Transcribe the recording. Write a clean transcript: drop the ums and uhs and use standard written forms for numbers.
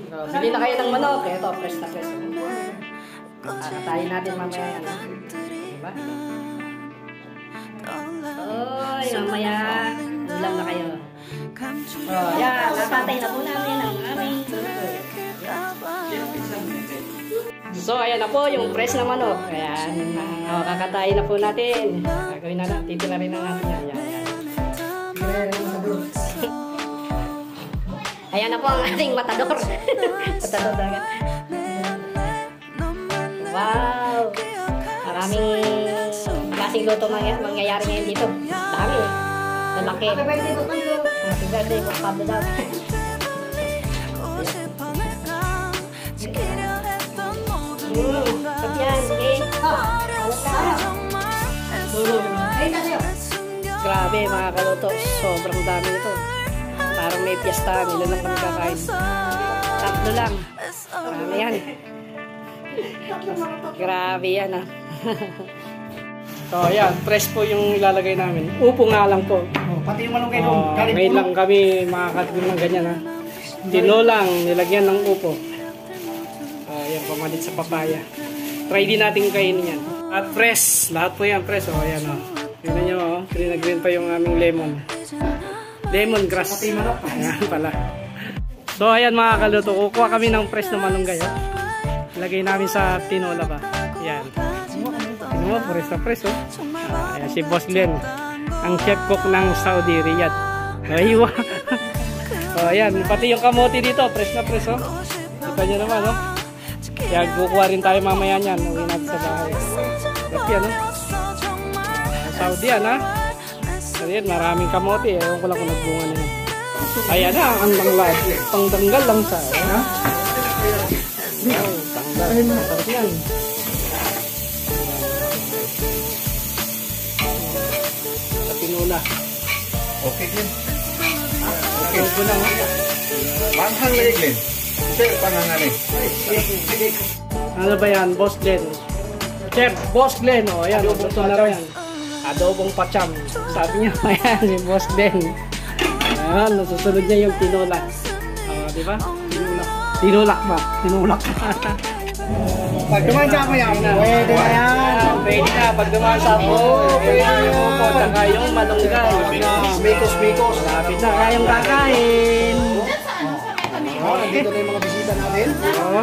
So, bili na kayo ng manok. Ito, fresh na fresh. Katayin natin mamaya yan. Diba? Oy, mamaya. Ulam na kayo. Oh, yan. Natatay na po namin ang aming manok. So, ayan na po yung fresh na manok. Ayan. Kakatayin na po natin. Gagawin na natin. Titila rin na natin yan. Ayan na po ang ating matador. Matador talaga. Wow! Maraming klaseng luto mangyayari ngayon dito. Dami. Lalaki. Happy birthday po kayo. Happy birthday po Pablo daw. Kapyan, sige. Grabe mga kaluto. Sobrang dami ito. Parang may piyesta. Nila lang kami kakain. Tatlo lang. Marami yan. Grabe yan ah. So ayan, fresh po yung ilalagay namin. Upo nga lang po. Pati yung malunggay doon. Ngayon lang kami makakatikim ng ganyan ha. Tinolang, nilagyan ng upo. Ayan, pamalit sa papaya. Try din natin kainin yan. At fresh, lahat po yan fresh. O ayan o. Tignan nyo o, green na green pa yung aming lemon. Lemongrass. Pati manok. Ayan pala. So ayan mga kaluto, kukuha kami ng fresh na malunggay. Lagay namin sa tinola ba. Ayan. Tignan mo, fresh na fresh o. Ayan si Boss Glenn, ang chef cook ng Saudi Riyadh. Aywa. So ayan, pati yung kamote dito, fresh na fresh o. Kita nyo naman o. Kaya kukuha rin tayo mamaya niyan. Uwi natin sa bahay. Laki ano. Saudi yan ha. Ayan, maraming kamote. Ewan ko lang kung nagbunga na yan. Ayan na, ang tanggal. Pangtanggal lang sa. Ha? Oh, tanggal. Sarap yan. Sa pinula. Okay, Glenn. Okay. Ito lang ha. Panghang lagi, Glenn. Ito yung panghang eh. Ano ba yan? Boss Glenn. Chef, Boss Glenn. O, ayan. Ito na rin yan. Adobong pacham. Sabi niya, ayan, si Boss Glenn. Ayan, nasusunod niya yung tinola. Di ba? Tinulak. Tinulak ba? Tinulak. Pag dumansa mo yan, pwede na yan. Pwede na. Pag dumansa mo, pwede na yung upo. Saka yung malunggay. Mikos. Lapit na kayong kakain. Nandito na yung mga bisita natin. Oo.